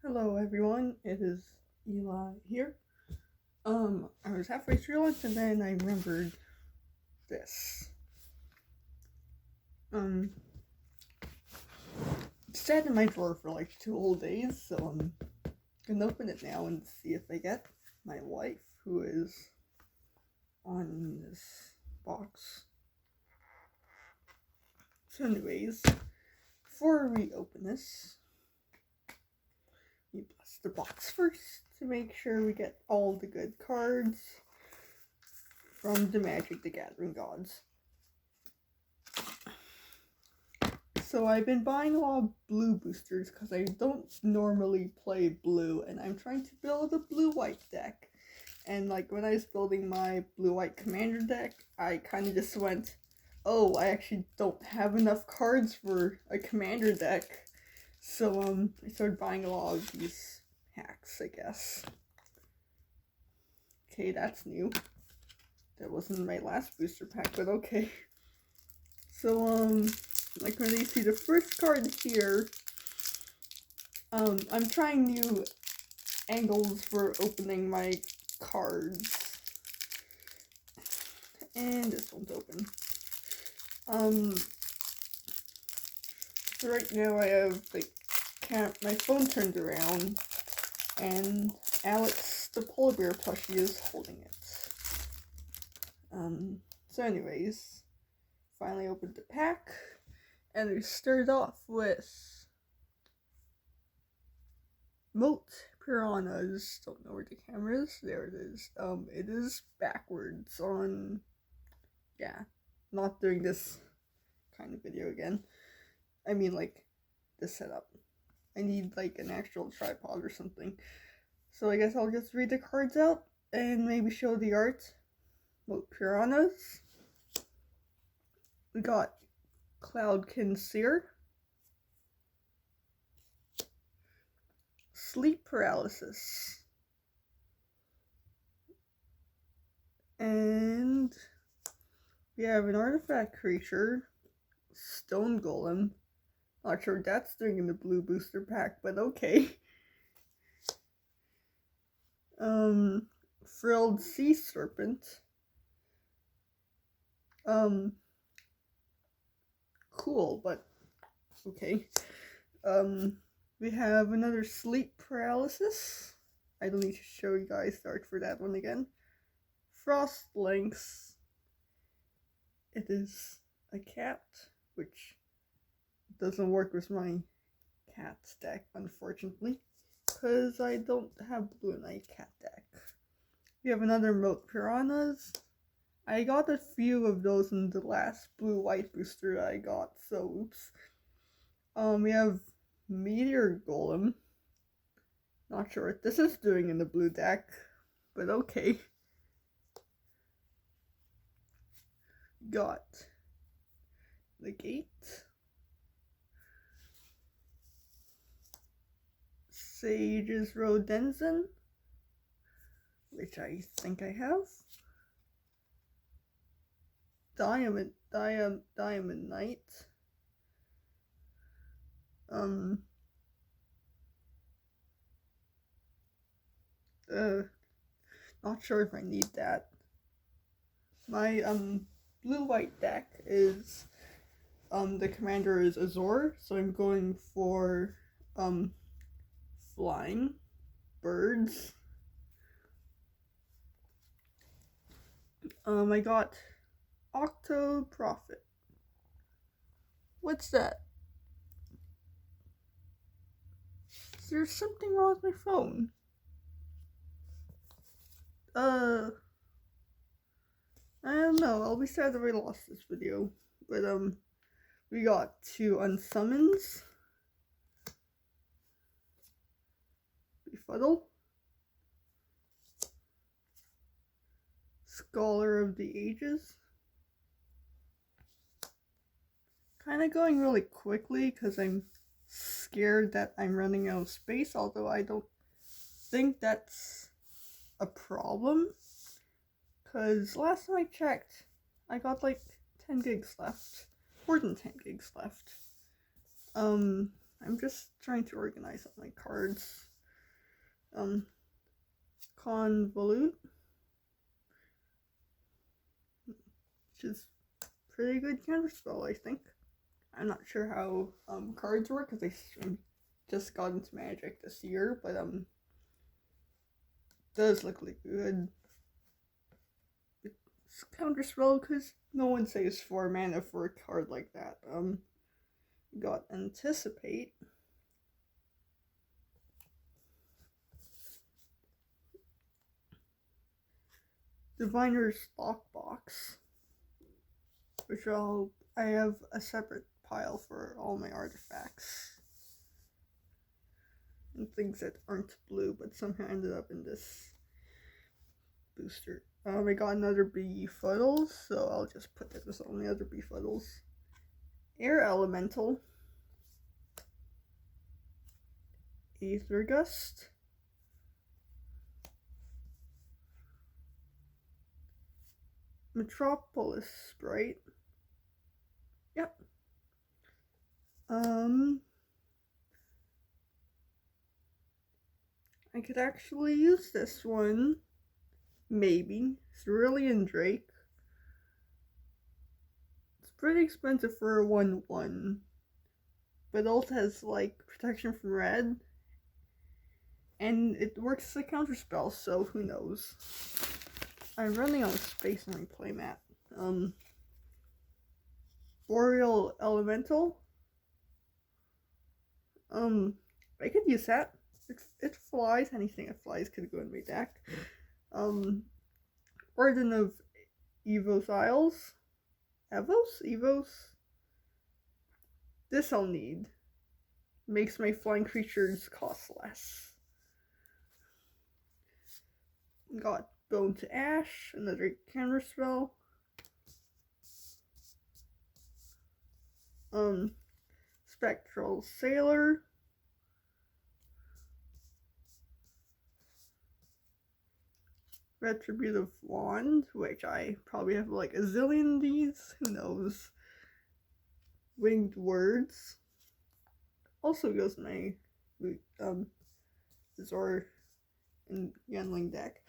Hello everyone, it is Eli here. I was halfway through lunch and then I remembered this. It sat in my drawer for like 2 whole days, so I'm gonna open it now and see if I get my wife, who is on this box. So anyways, before we open this, we bless the box first to make sure we get all the good cards from the Magic the Gathering gods. So I've been buying a lot of blue boosters because I don't normally play blue, and I'm trying to build a blue-white deck. And like when I was building my blue-white commander deck, I kind of just went, oh, I actually don't have enough cards for a commander deck. So I started buying a lot of these hacks, I guess. Okay, that's new. That wasn't my last booster pack, but okay. So like when you see the first card here, I'm trying new angles for opening my cards. And this one's open. So right now I have my phone turned around and Alex the polar bear plushie is holding it. So anyways, finally opened the pack. And we started off with Moat Piranhas. Don't know where the camera is. There it is. It is backwards on, not doing this kind of video again. I mean, like, the setup. I need, like, an actual tripod or something. So I guess I'll just read the cards out and maybe show the art. Moat Piranhas. We got Cloudkin Seer, Sleep Paralysis, and we have an artifact creature, Stone Golem. Not sure what that's doing in the blue booster pack, but okay. Frilled Sea Serpent. Cool, but okay. We have another Sleep Paralysis. I don't need to show you guys the art for that one again. Frost Lynx. It is a cat, which doesn't work with my cat's deck, unfortunately, because I don't have Blue Knight cat deck. We have another Moat Piranhas. I got a few of those in the last blue-white booster I got, so oops. We have Meteor Golem. Not sure what this is doing in the blue deck, but okay. Got the Gate. Sage's Rodenizen, which I think I have. Diamond Knight. Not sure if I need that. My blue-white deck is the commander is Azor, so I'm going for flying birds. I got Octo Prophet. What's that? Is there something wrong with my phone? I don't know. I'll be sad that I lost this video. But we got 2 Unsummons. Befuddle. Scholar of the Ages. Kind of going really quickly because I'm scared that I'm running out of space, although I don't think that's a problem, because last time I checked, I got like 10 gigs left. More than 10 gigs left. I'm just trying to organize all my cards. Convolute, which is pretty good counterspell, I think. I'm not sure how cards work because I just got into Magic this year, but does look like good. It's counterspell because no one saves 4 mana for a card like that. Got Anticipate. Diviner's Lockbox, which I have a separate pile for all my artifacts and things that aren't blue but somehow ended up in this booster. I got another Befuddles, so I'll just put this on the other Befuddles. Air Elemental, Aether Gust, Metropolis Sprite. Yep. I could actually use this one. Maybe. Cerulean Drake. It's pretty expensive for a 1/1. But it also has like protection from red. And it works as a counterspell, so who knows. I'm running out of space on my playmat. Boreal Elemental. I could use that. It flies. Anything that flies could go in my deck. Origin of Evos Isles. Evos? This I'll need. Makes my flying creatures cost less. Got Bone to Ash, another counterspell. Spectral Sailor. Retributive Wand, which I probably have like a zillion of these, who knows. Winged Words. Also goes in my Zor and Yanling deck.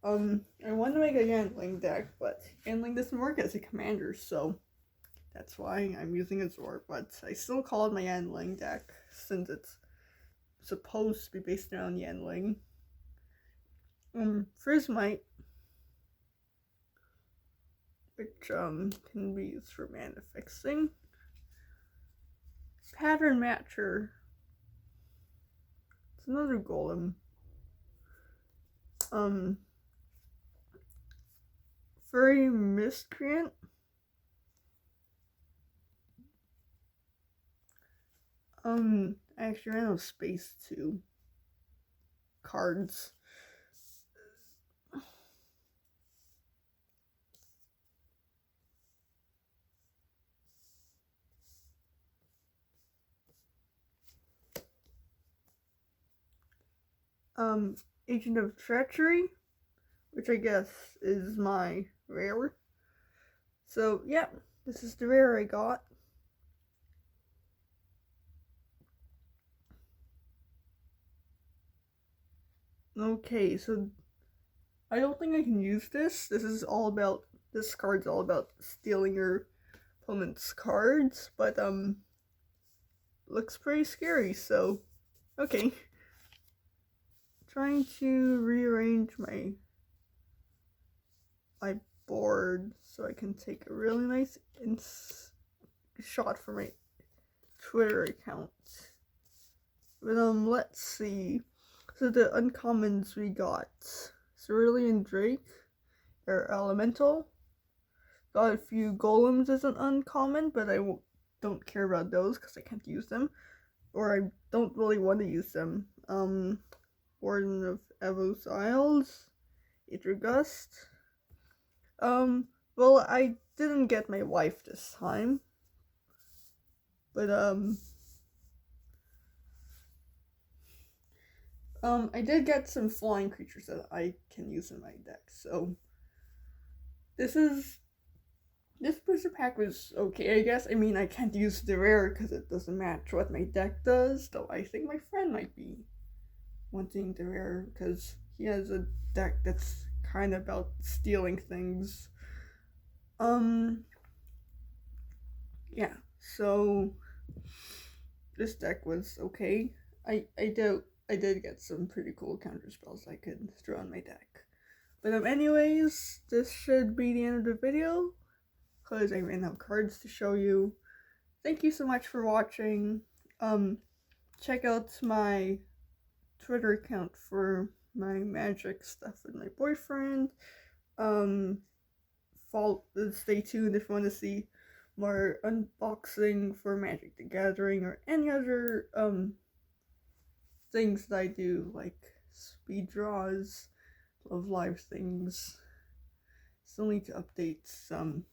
I want to make a Yanling deck, but Yanling doesn't work as a commander, so that's why I'm using a Zor, but I still call it my Yanling deck, since it's supposed to be based around Yanling. Prismite, which can be used for mana fixing. Pattern Matcher. It's another golem. Furry Miscreant. I actually ran out of space to cards. Agent of Treachery, which I guess is my rare. So, yeah, this is the rare I got. Okay, so I don't think I can use this. This card's all about stealing your opponent's cards, but looks pretty scary, so okay. Trying to rearrange my board so I can take a really nice shot for my Twitter account. But let's see. So the uncommons we got: Cerulean Drake, Air Elemental. Got a few golems as an uncommon, but I don't care about those because I can't use them, or I don't really want to use them. Warden of Evos Isles, Aether Gust. Well, I didn't get my wife this time, but I did get some flying creatures that I can use in my deck, so this booster pack was okay, I guess. I mean, I can't use the rare because it doesn't match what my deck does, though I think my friend might be wanting the rare because he has a deck that's kind of about stealing things. Yeah, so this deck was okay. I did get some pretty cool counter spells I could throw on my deck. But anyways, this should be the end of the video because I ran out of cards to show you. Thank you so much for watching. Check out my Twitter account for my Magic stuff with my boyfriend. Stay tuned if you want to see more unboxing for Magic the Gathering or any other things that I do, like speed draws, love live things. Still need to update some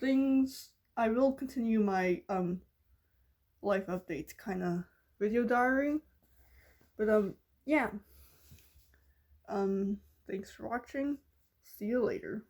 things. I will continue my life updates kind of video diary. But yeah. Thanks for watching. See you later.